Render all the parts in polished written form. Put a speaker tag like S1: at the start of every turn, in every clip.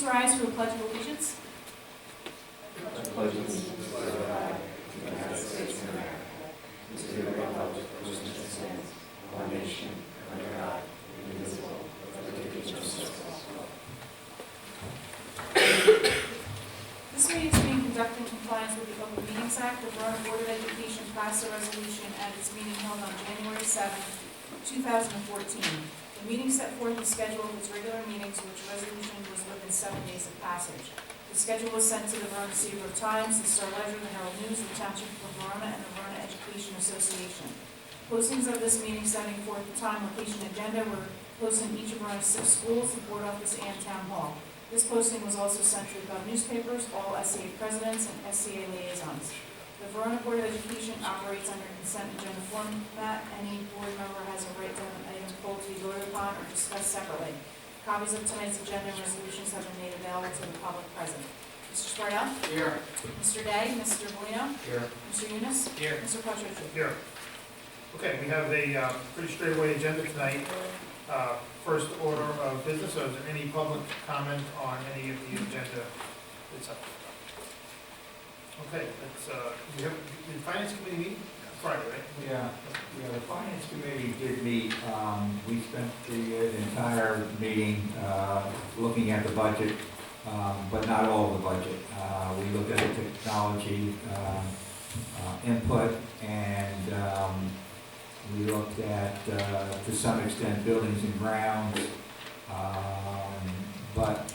S1: rise for a pledge of allegiance.
S2: I pledge allegiance to the flag of the United States of America, and to the republic for which it stands, one nation, under God, indivisible, with liberty and justice for all.
S1: This meeting is being conducted in compliance with the Open Meetings Act. The Verona Board of Education passed a resolution at its meeting held on January 7, 2014. The meeting set forth the schedule of its regular meetings, which resolution was within 7 days of passage. The schedule was sent to the Verona City Times, the Star Ledger, the Herald News, the Township of Verona, and the Verona Education Association. Postings of this meeting setting forth the time, location, agenda were posted in each of Verona's 6 schools, the board office, and town hall. This posting was also sent to the above newspapers, all SCA presidents, and SCA liaisons. The Verona Board of Education operates under consent agenda format. Any board member has a right to have an item pulled to be voted upon or discussed separately. Copies of tonight's agenda and resolutions have been made available to the public present. Mr. Sparrow? Here. Mr. Day? Mr. Bolino?
S2: Here.
S1: Mr. Yunus?
S3: Here.
S1: Mr. Quattro?
S3: Here. Okay, we have a pretty straightaway agenda tonight. First order of business, so is there any public comment on any of the agenda itself? Okay, let's, we have, the Finance Committee meeting Friday, right?
S4: Yeah, the Finance Committee did meet. We spent the entire meeting looking at the budget, but not all of the budget. We looked at the technology input, and we looked at, to some extent, buildings and grounds, but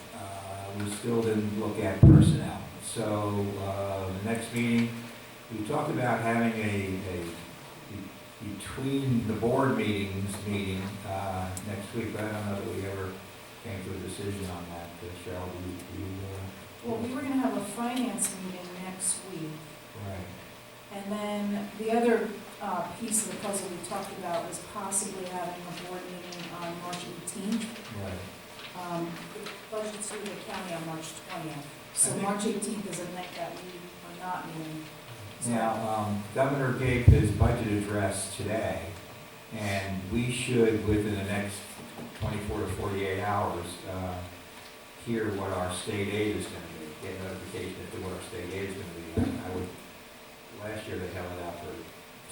S4: we still didn't look at personnel. So the next meeting, we talked about having a between the board meeting next week, but I don't know that we ever came to a decision on that. Cheryl,
S1: Well, we were going to have a finance meeting next week.
S4: right.
S1: And then the other piece of the puzzle we talked about was possibly having a board meeting on March 18th.
S4: Right.
S1: The budget's due to the county on March 20th. So
S4: I think-
S1: March 18th is a night that we are not meeting. So-
S4: Now, Governor gave his budget address today, and we should, within the next 24 to 48 hours, hear what our state aid is going to be, get notification as to what our state aid is going to be. Last year they held it out for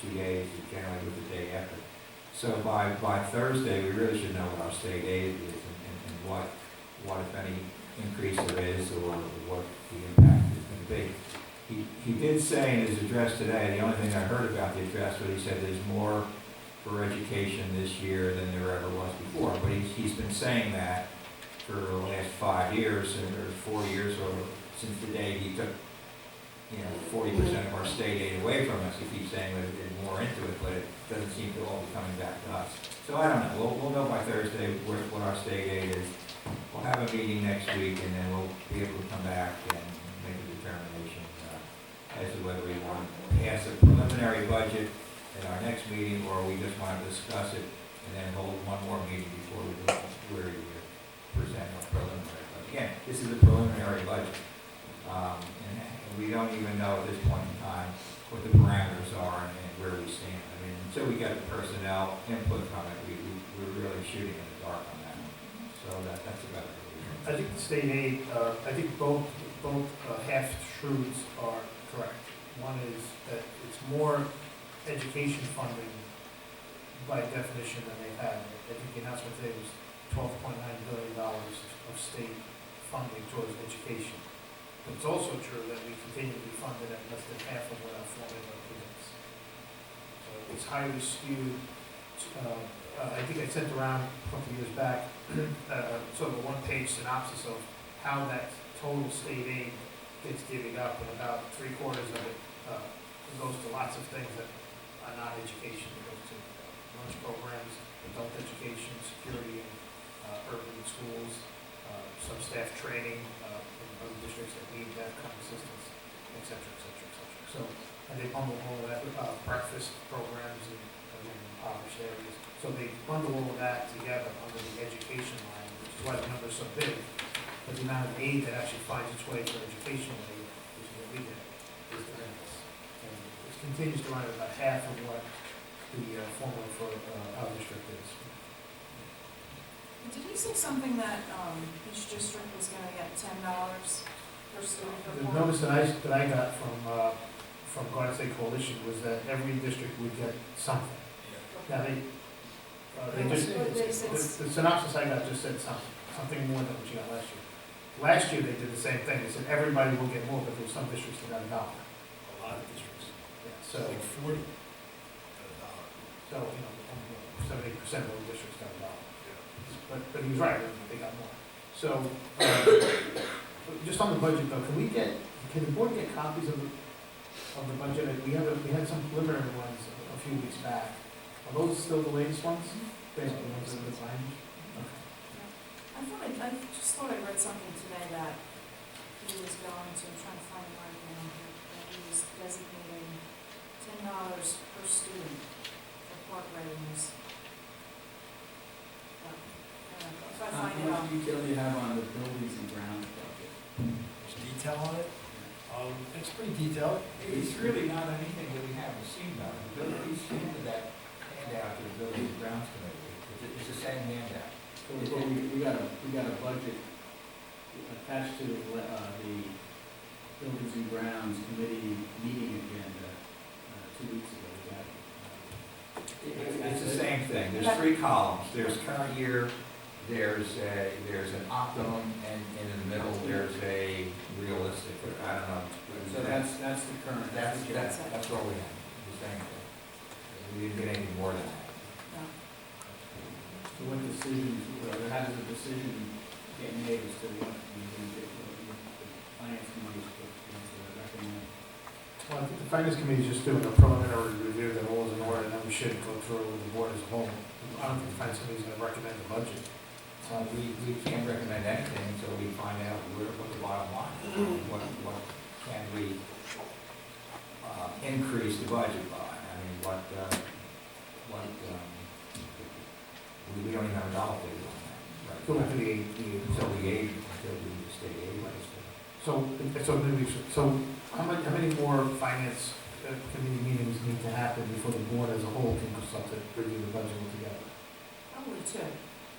S4: 2 days, generally with the day after. So by Thursday, we really should know what our state aid is and what if any increase there is or what the impact is going to be. He did say in his address today, the only thing I heard about the address was he said there's more for education this year than there ever was before. But he's been saying that for the last 5 years or 4 years or since the day he took 40% of our state aid away from us. He keeps saying that there's more into it, but it doesn't seem to all be coming back to us. So I don't know. We'll know by Thursday what our state aid is. We'll have a meeting next week, and then we'll be able to come back and make a determination as to whether we want to pass a preliminary budget at our next meeting, or we just want to discuss it and then hold one more meeting before we go where we present a preliminary budget. Again, this is a preliminary budget, and we don't even know at this point in time what the parameters are and where we stand. I mean, until we get the personnel input from it, we're really shooting in the dark on that. So that's about it.
S3: I think the state aid, I think both half-truths are correct. One is that it's more education funding by definition than they've had. I think the announcement today was $12.9 billion of state funding towards education. But it's also true that we continue to be funded at less than half of what our formula is. So it's highly skewed. I think I sent around a couple of years back sort of a one-page synopsis of how that total state aid gets divvied up, and about 3/4 of it goes to lots of things that are not education. It goes to lunch programs, adult education, security in urban schools, some staff training in other districts that need that kind of assistance, et cetera, et cetera, et cetera. So, and they bundle all of that with breakfast programs in impoverished areas. So they bundle all of that together under the education line, which is why the number is so big. But the amount of aid that actually finds its way to educational aid, which is what we get, is de minimis. And it continues to run at about half of what the formula for our district is.
S1: Did he say something that each district was going to get at $10 per student per
S3: The
S1: park.
S3: notice that I got from Garden State Coalition was that every district would get something. Now, they just, the synopsis I got just said something more than what you got last year. Last year, they did the same thing, they said everybody will get more, but there were some districts that got $1.
S5: A lot of districts,
S3: Yeah,
S5: so
S3: so,
S5: like 40 at a dollar.
S3: so, 70% of those districts got $1. But he was right, they got more. So, just on the budget though, can the board get copies of the budget? We had some preliminary ones a few weeks back. Are those still the latest ones? Based on the ones that are signed?
S1: I just thought I read something today that he was going to, I'm trying to find it right now, that he was designating $10 per student for park readiness. If I find it
S2: How
S1: out.
S2: much detail do you have on the buildings and grounds budget?
S5: There's detail on it. It's pretty detailed.
S4: It's really not anything that we haven't seen though. He's handed that handout to the Building and Grounds Committee. It's the same handout.
S2: So we got a budget attached to the Buildings and Grounds Committee meeting agenda 2 weeks ago. We got it.
S4: It's the same thing. There's 3 columns. There's current year, there's an optimum, and in the middle, there's a realistic, I don't know.
S2: So that's the current.
S4: That's what we have, the same thing. We didn't get anything more than that.
S1: No.
S2: So what decisions, how does the decision get made as to what the finance committee is going to recommend?
S3: Well, I think the finance committee is just doing a preliminary review that all is in order, and then we should go through with the board as a whole. I don't think the finance committee is going to recommend the budget.
S4: We can't recommend anything until we find out what the bottom line is. What can we increase the budget by? I mean, we don't even have a dollar figure on that.
S3: Go into the
S4: Until the state aid legislature.
S3: So how many more finance committee meetings need to happen before the board as a whole can consult it, review the budget altogether?
S1: Probably 2.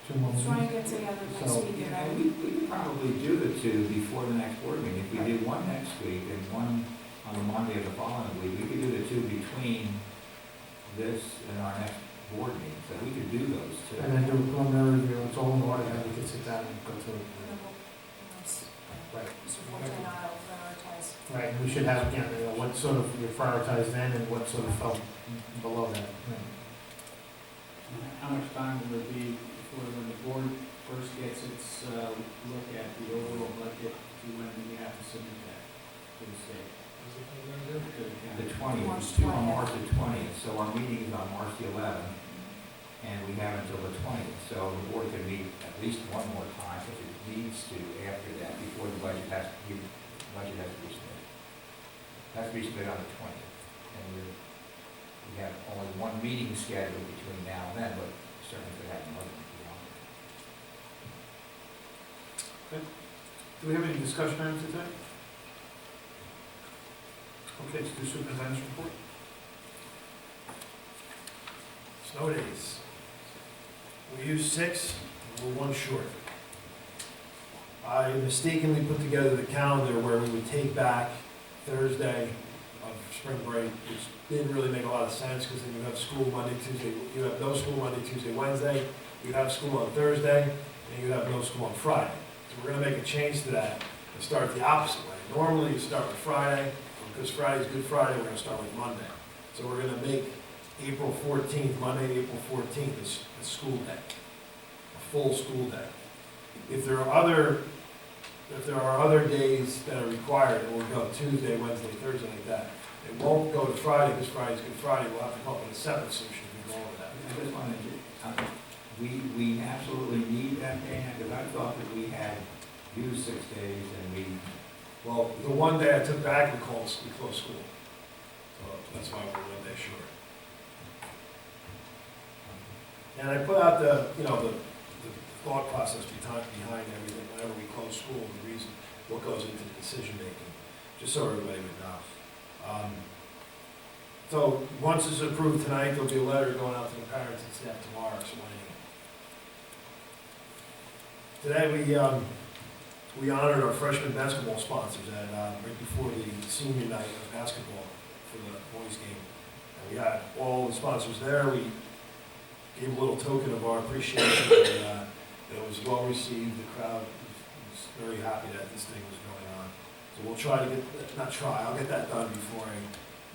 S3: 2 more
S1: Try and
S3: meetings?
S1: get together next
S3: So,
S1: week and
S4: And
S1: then.
S4: we could probably do the 2 before the next board meeting. If we did one next week and one on the Monday of the following week, we could do the 2 between this and our next board meeting. So we could do those 2.
S3: And then do a preliminary review, it's all in order, and we can sit down and go through it. Right.
S1: Mr. Forte and I will prioritize.
S3: Right, and we should have, again, what sort of you prioritize then and what sort of fell below that.
S2: How much time will it be before when the board first gets its look at the overall budget to when we have to submit that to the state?
S4: The 20th, on March the 20th. So our meeting is on March the 11th, and we have until the 20th. So the board can meet at least one more time if it needs to after that, before the budget has to be submitted. It has to be submitted on the 20th. And we have only one meeting scheduled between now and then, but certainly could have another beyond.
S3: Do we have any discussion items today? Okay, let's do superintendent's report.
S5: Snow days. We used 6, we're 1 short. I mistakenly put together the calendar where we would take back Thursday of spring break, which didn't really make a lot of sense, because then you have school Monday, Tuesday, you have no school Monday, Tuesday, Wednesday, you have school on Thursday, and you have no school on Friday. So we're gonna make a change to that and start the opposite way. Normally you start with Friday, because Friday's Good Friday, we're gonna start with Monday. So we're gonna make April 14th, Monday, April 14th is a school day, a full school day. If there are other days that are required, it will go Tuesday, Wednesday, Thursday, like that. It won't go to Friday, because Friday's Good Friday, we'll have to come up with a separate solution if we go over that.
S4: I just wanted to, we absolutely need that day, because I thought that we had used 6 days and
S5: Well, the one day I took back, we closed school. So that's why we're 1 day short. And I put out the thought process behind everything, whenever we close school, the reason, what goes into the decision making, just so everybody would know. So once it's approved tonight, there'll be a letter going out to the parents and staff tomorrow explaining it. Today we honored our freshman basketball sponsors at, right before the senior night of basketball for the boys game. And we had all the sponsors there. We gave a little token of our appreciation, and it was well received. The crowd was very happy that this thing was going on. So we'll try to get, not try, I'll get that done before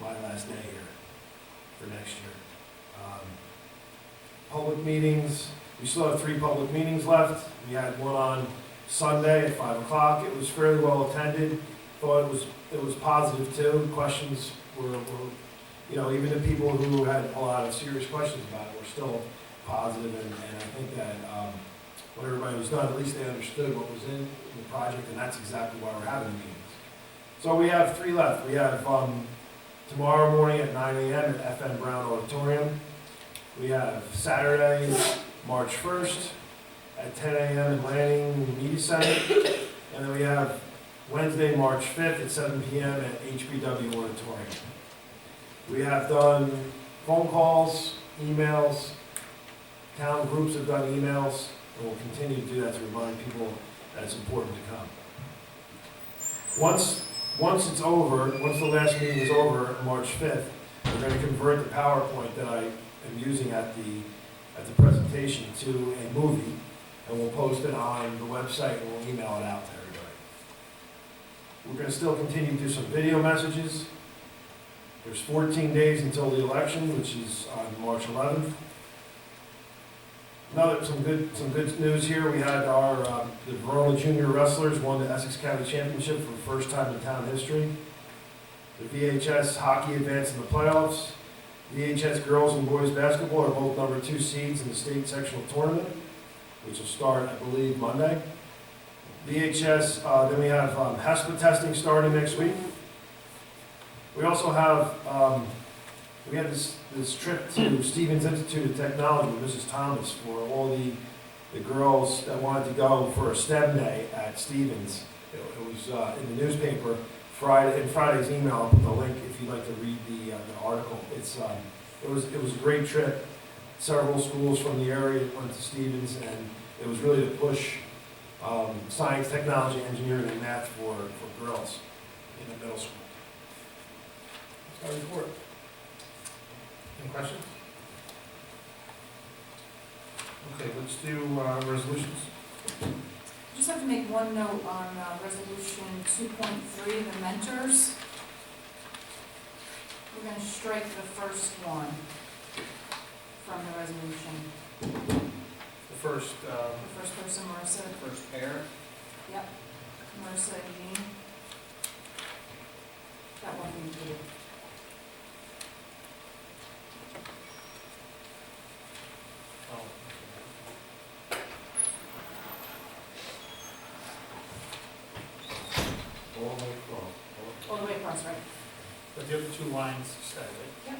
S5: my last day here for next year. Public meetings, we still have 3 public meetings left. We had one on Sunday at 5 o'clock. It was fairly well attended. Thought it was positive too. Questions were, you know, even the people who had a lot of serious questions about it were still positive, and I think that when everybody was done, at least they understood what was in the project, and that's exactly why we're having the meetings. So we have 3 left. We have tomorrow morning at 9 a.m. at FN Brown Auditorium. We have Saturday, March 1st at 10 a.m. in Lanning Media Center. And then we have Wednesday, March 5th at 7 p.m. at HBW Auditorium. We have done phone calls, emails, town groups have done emails, and we'll continue to do that to remind people that it's important to come. Once it's over, once the last meeting is over, March 5th, we're going to convert the PowerPoint that I am using at the presentation to a movie, and we'll post it on the website and we'll email it out to everybody. We're going to still continue to do some video messages. There's 14 days until the election, which is on March 11th. Some good news here. We had the Verona junior wrestlers won the Essex County Championship for the first time in town history. The VHS hockey advanced in the playoffs. VHS girls and boys basketball are both number 2 seeds in the state sectional tournament, which will start, I believe, Monday. VHS, then we have HESPA testing starting next week. We also have, we had this trip to Stevens Institute of Technology with Mrs. Thomas for all the girls that wanted to go for a STEM day at Stevens. It was in the newspaper. In Friday's email, I'll put the link if you'd like to read the article. It was a great trip. Several schools from the area went to Stevens, and it was really to push science, technology, engineering, and math for girls in the middle school. That's my report.
S3: Any questions? Okay, let's do resolutions.
S1: Just have to make one note on resolution 2.3, the mentors. We're going to strike the first one from the resolution.
S3: The first,
S1: The first person, Marissa.
S2: First pair?
S1: Yep. Marissa and Jean. That one we did. All the way across, right?
S3: but the other 2 lines stay, right?
S1: Yep.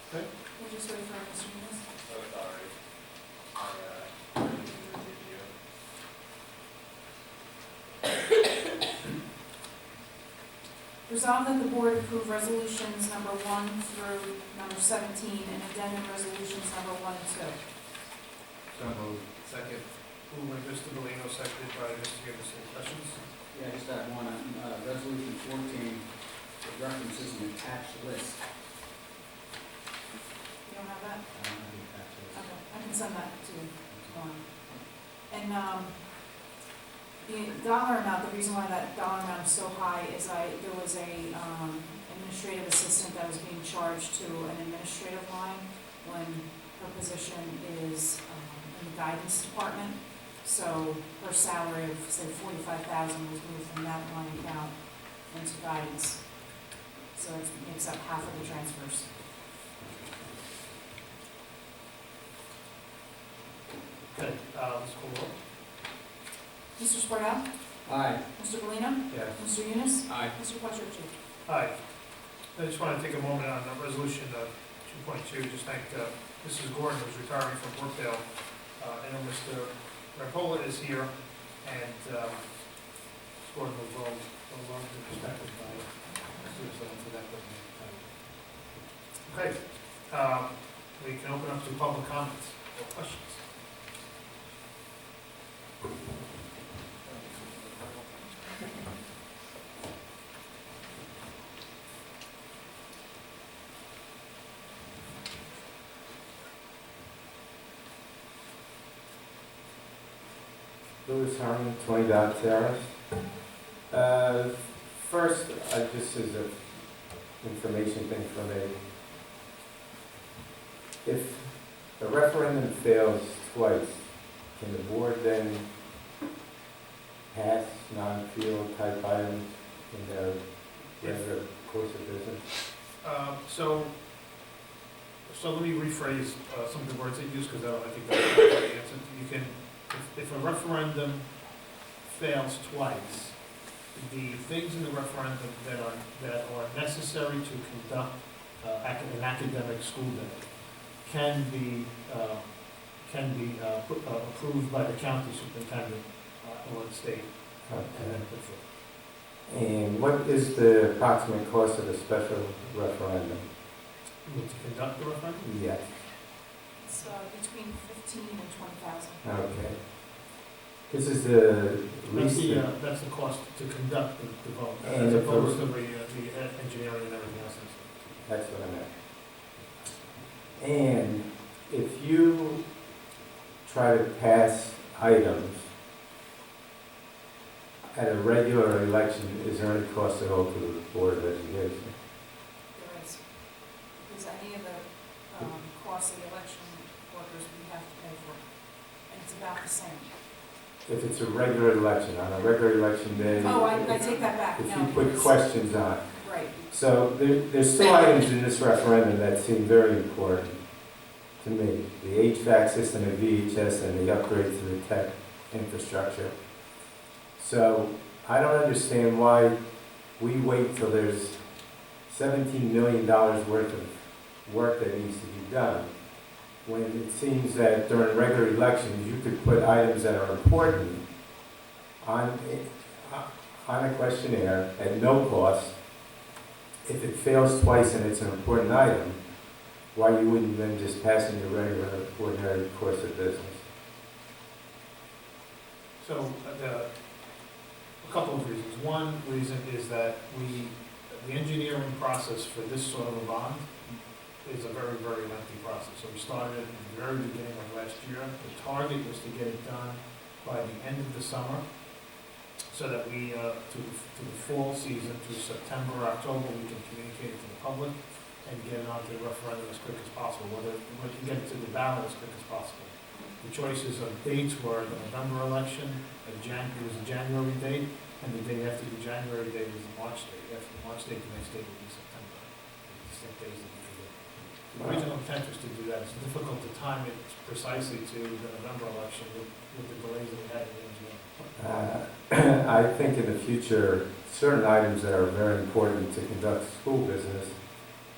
S3: Okay.
S1: We'll just wait for Mr. Enos. Resolved that the board approve resolutions number 1 through number 17 and addendum resolutions number 1 and 2.
S4: So moved.
S2: Second.
S3: Moved by Mr. Molino, seconded by Mr. Gibbons. Any questions?
S6: Yeah, just that one, resolution 14, it references an attached list.
S1: You don't have that?
S6: I don't have the attached list.
S1: Okay, I can send that to you tomorrow. And the dollar amount, the reason why that dollar amount is so high is there was a administrative assistant that was being charged to an administrative line when her position is in the guidance department. So her salary of, say, $45,000 was moved from that line account into guidance. So it makes up half of the transfers.
S3: Okay, let's call roll.
S1: Mr. Sparrow?
S6: Aye.
S1: Mr. Polino?
S3: Yes.
S1: Mr. Yunus?
S2: Aye.
S1: Mr. Quattrucci?
S3: Hi. I just want to take a moment on resolution 2.2, just thank Mrs. Gordon, who's retiring from Brookdale. I know Mr. Rampola is here, and Mrs. Gordon was well loved and respected by Susan for that. Okay. We can open up to public comments or questions.
S7: Louis Harmon, 20 Dot Terrace. First, just as an information thing for me, if the referendum fails twice, can the board then pass non-field type items in their regular course of business?
S3: So let me rephrase some of the words that you used, because I think that's the right answer. You can, if a referendum fails twice, the things in the referendum that are necessary to conduct an academic school day can be approved by the county superintendent or the state, and then put through.
S7: And what is the approximate cost of a special referendum?
S3: To conduct the referendum?
S7: Yes.
S1: It's between 15 and 20,000.
S7: Okay. This is the least.
S3: That's the cost to conduct the vote,
S7: And
S3: as
S7: if
S3: opposed
S7: the-
S3: to the engineering and everything else.
S7: That's what I meant. And if you try to pass items at a regular election, is there any cost at all to the Board of Education?
S1: There is. Because any of the costs of the election workers we have to pay for. And it's about the same.
S7: If it's a regular election, on a regular election day,
S1: Oh, I take that back.
S7: if
S1: No,
S7: you put
S1: it's-
S7: questions on.
S1: Right.
S7: So there's still items in this referendum that seem very important to me. The HVAC system at VHS and the upgrades to the tech infrastructure. So I don't understand why we wait till there's $17 million worth of work that needs to be done, when it seems that during regular elections, you could put items that are important on a questionnaire at no cost. If it fails twice and it's an important item, why you wouldn't then just pass in your regular, ordinary course of business?
S3: So, a couple of reasons. One reason is that the engineering process for this sort of a bond is a very, very lengthy process. So we started at the very beginning of last year. The target was to get it done by the end of the summer, so that we, to the fall season, through September, October, we can communicate it to the public and get it onto the referendum as quick as possible, whether we can get it to the ballot as quick as possible. The choices of dates were the November election, it was a January date, and the day after the January date was the March date. After the March date, the next date would be September. Distinct days that we could do. The original intent was to do that. It's difficult to time it precisely to the November election with the delays that we had in the engineering.
S7: I think in the future, certain items that are very important to conduct school business,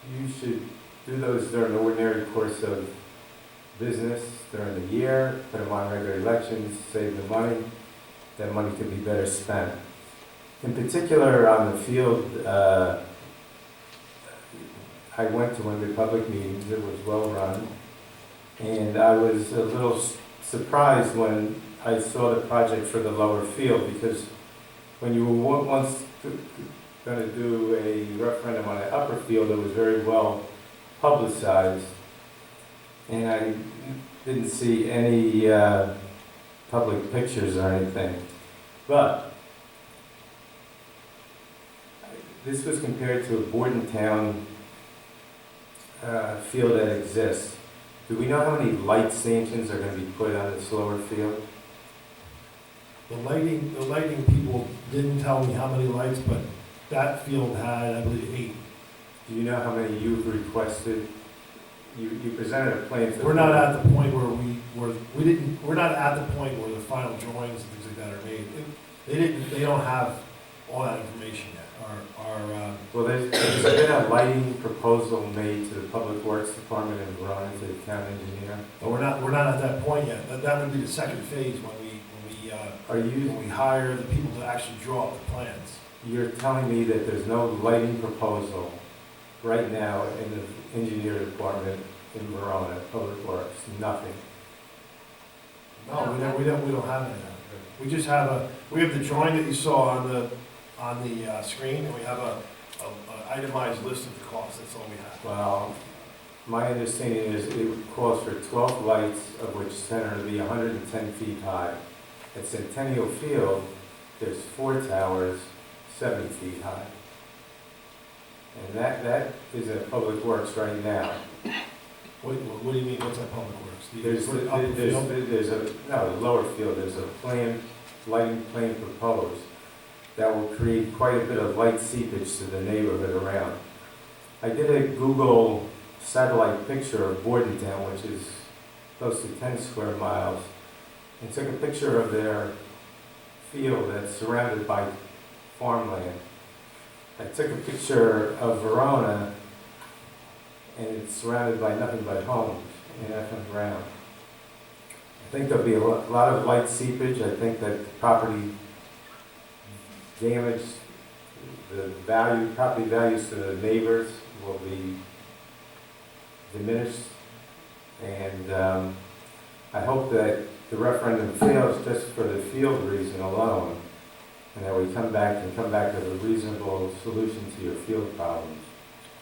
S7: you should do those during the ordinary course of business during the year, put them on regular elections, save the money. That money could be better spent. In particular, on the field, I went to one of the public meetings. It was well run. And I was a little surprised when I saw the project for the lower field, because when you were once going to do a referendum on the upper field, it was very well publicized. And I didn't see any public pictures or anything. But this was compared to a Bordentown field that exists. Do we know how many light stanchions are going to be put on this lower field?
S5: The lighting people didn't tell me how many lights, but that field had, I believe, 8.
S7: Do you know how many you've requested? You presented a plan for.
S5: We're not at the point where we're not at the point where the final drawings and things like that are made. They don't have all that information yet.
S7: Well, there's been a lighting proposal made to the Public Works Department in Verona, to the town engineer.
S5: But we're not at that point yet. That would be the second phase when we hire the people to actually draw up the plans.
S7: You're telling me that there's no lighting proposal right now in the engineer department in Verona, Public Works, nothing.
S5: No, we don't have any of that. We just have we have the drawing that you saw on the screen, and we have a itemized list of the costs, that's all we have.
S7: Well, my understanding is it calls for 12 lights, of which 10 are to be 110 feet high. At Centennial Field, there's 4 towers, 7 feet high. And that is at Public Works right now.
S5: What do you mean, what's that Public Works?
S7: The lower field, there's a lighting plan proposed that will create quite a bit of light seepage to the neighborhood around. I did a Google satellite picture of Bordentown, which is close to 10 square miles, and took a picture of their field that's surrounded by farmland. I took a picture of Verona, and it's surrounded by nothing but homes and nothing around. I think there'll be a lot of light seepage. I think that the property damage, property values to the neighbors will be diminished. And I hope that the referendum fails just for the field reason alone, and that we come back with a reasonable solution to your field problems.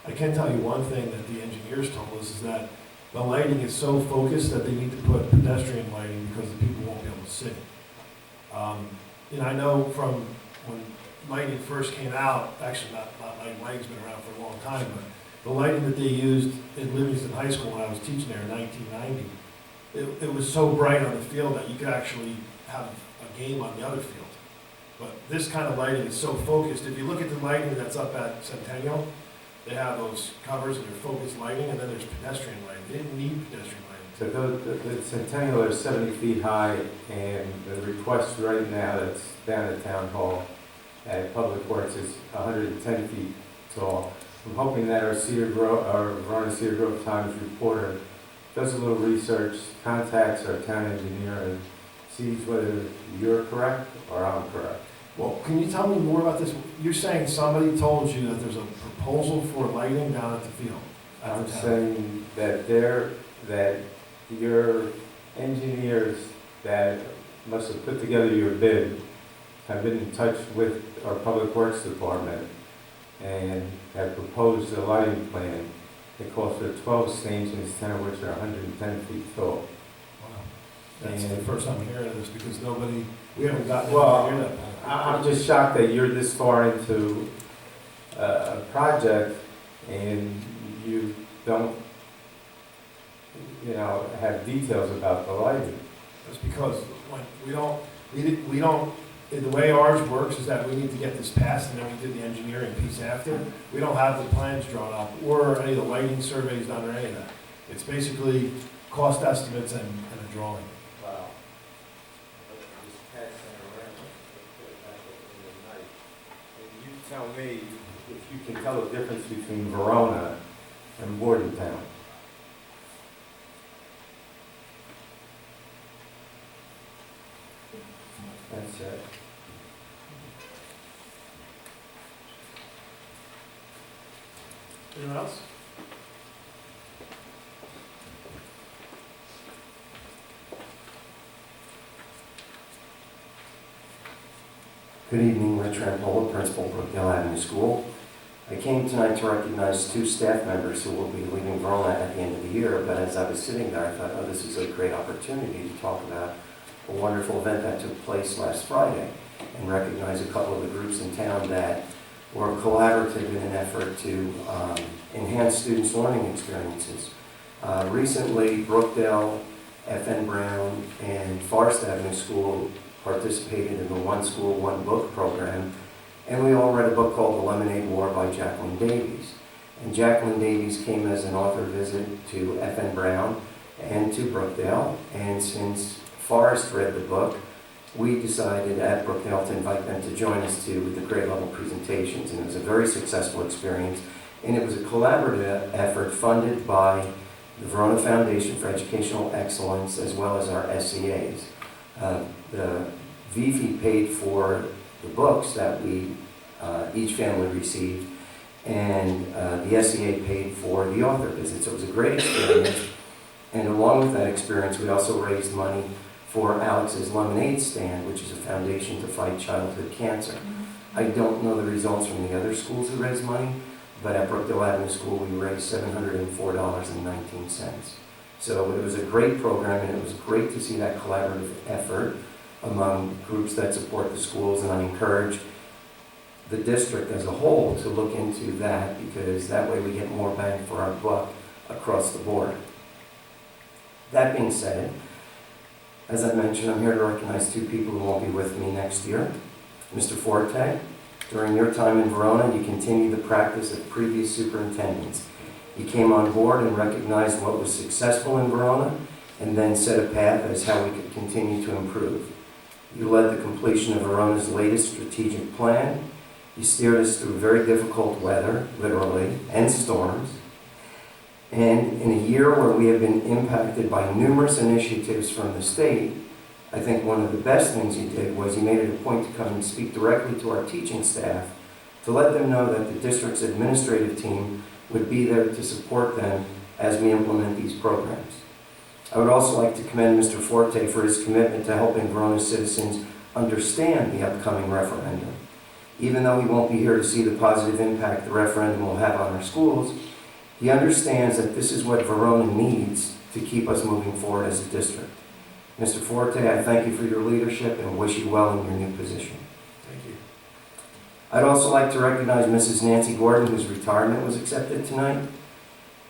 S5: I can tell you one thing that the engineers told us is that the lighting is so focused that they need to put pedestrian lighting because the people won't be able to see. And I know from when lighting first came out, actually not lighting, lighting's been around for a long time, but the lighting that they used in Livingston High School when I was teaching there in 1990, it was so bright on the field that you could actually have a game on the other field. But this kind of lighting is so focused. If you look at the lighting that's up at Centennial, they have those covers and they're focused lighting, and then there's pedestrian lighting. They didn't need pedestrian lighting.
S7: So the Centennial is 70 feet high, and the request right now that's down at Town Hall at Public Works is 110 feet tall. I'm hoping that our Verona Cedar Grove Times reporter does a little research, contacts our town engineer, and sees whether you're correct or I'm correct.
S5: Well, can you tell me more about this? You're saying somebody told you that there's a proposal for lighting down at the field?
S7: I'm saying that your engineers that must have put together your bid have been in touch with our Public Works Department and have proposed a lighting plan that calls for 12 stations, 10 of which are 110 feet tall.
S5: Wow. That's the first time hearing of this because we haven't gotten
S7: Well,
S5: to hear that.
S7: I'm just shocked that you're this far into a project and you don't, have details about the lighting.
S5: That's because we don't, the way ours works is that we need to get this passed and then we do the engineering piece after. We don't have the plans drawn up or any of the lighting surveys done or any of that. It's basically cost estimates and a drawing.
S7: Wow. You tell me if you can tell the difference between Verona and Bordentown. That's it.
S3: Anyone else?
S2: Good evening, Rich Rampola, Principal, Brookdale Avenue School. I came tonight to recognize 2 staff members who will be leaving Verona at the end of the year, but as I was sitting there, I thought, oh, this is a great opportunity to talk about a wonderful event that took place last Friday and recognize a couple of the groups in town that were collaborative in an effort to enhance students' learning experiences. Recently, Brookdale, FN Brown, and Forest Avenue School participated in the One School, One Book program, and we all read a book called The Lemonade War by Jacqueline Davies. And Jacqueline Davies came as an author visit to FN Brown and to Brookdale, and since Forrest read the book, we decided at Brookdale to invite them to join us to the grade level presentations, and it was a very successful experience, and it was a collaborative effort funded by the Verona Foundation for Educational Excellence as well as our SCAs. The VFE paid for the books that each family received,
S7: and the SEA paid for the author visit. So it was a great experience. And along with that experience, we also raised money for Alex's Lemonade Stand, which is a foundation to fight childhood cancer. I don't know the results from the other schools that raised money, but at Brookdale Avenue School, we raised $704.19. So it was a great program, and it was great to see that collaborative effort among groups that support the schools, and I encourage the district as a whole to look into that, because that way we get more bang for our buck across the board. That being said, as I mentioned, I'm here to recognize two people who won't be with me next year. Mr. Forte, during your time in Verona, you continued the practice of previous superintendents. You came on board and recognized what was successful in Verona, and then set a path as how we could continue to improve. You led the completion of Verona's latest strategic plan. You steered us through very difficult weather, literally, and storms. And in a year where we have been impacted by numerous initiatives from the state, I think one of the best things you did was you made it a point to come and speak directly to our teaching staff to let them know that the district's administrative team would be there to support them as we implement these programs. I would also like to commend Mr. Forte for his commitment to helping Verona citizens understand the upcoming referendum. Even though he won't be here to see the positive impact the referendum will have on our schools, he understands that this is what Verona needs to keep us moving forward as a district. Mr. Forte, I thank you for your leadership and wish you well in your new position.
S5: Thank you.
S7: I'd also like to recognize Mrs. Nancy Gordon, whose retirement was accepted tonight.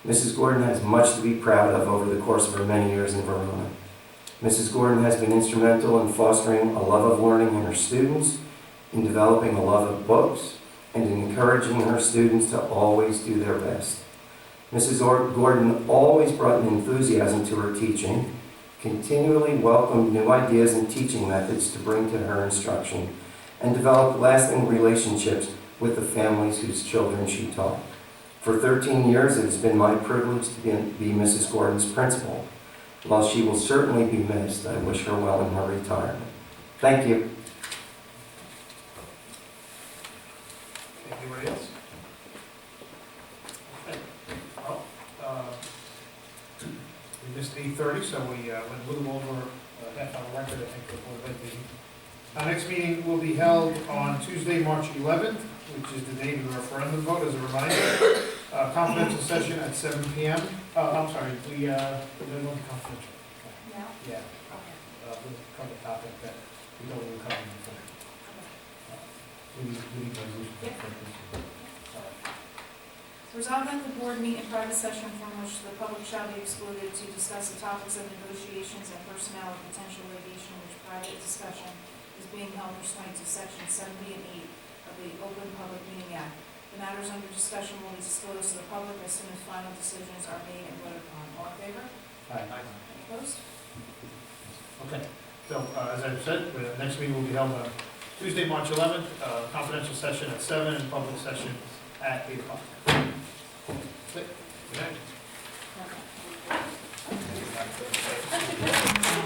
S7: Mrs. Gordon has much to be proud of over the course of her many years in Verona. Mrs. Gordon has been instrumental in fostering a love of learning in her students, in developing a love of books, and in encouraging her students to always do their best. Mrs. Gordon always brought an enthusiasm to her teaching, continually welcomed new ideas and teaching methods to bring to her instruction, and developed lasting relationships with the families whose children she taught. For 13 years, it has been my privilege to be Mrs. Gordon's principal. While she will certainly be missed, I wish her well in her retirement. Thank you.
S3: Anybody else? Okay. Well, we missed 8:30, so we went a little over a half hour record, I think, before the meeting. Our next meeting will be held on Tuesday, March 11th, which is the date of the referendum vote, as a reminder. Confidential session at 7 p.m. I'm sorry, we're going to confidential.
S1: Now?
S3: Yeah,
S1: Okay.
S3: we'll cover a topic that we know we'll cover before. We need resolution.
S1: Resolved that the board meet in private session from which the public shall be excluded to discuss the topics of negotiations and personnel or potential litigation in which private discussion is being held pursuant to section 70 and 8 of the Open Public Meeting Act. The matters under discussion will be disclosed to the public as soon as final decisions are made and voted upon. All in favor?
S3: Aye.
S1: Any opposed?
S3: Okay, so as I said, the next meeting will be held on Tuesday, March 11th, confidential session at 7 and public session at 8 o'clock. Good night.
S1: Okay.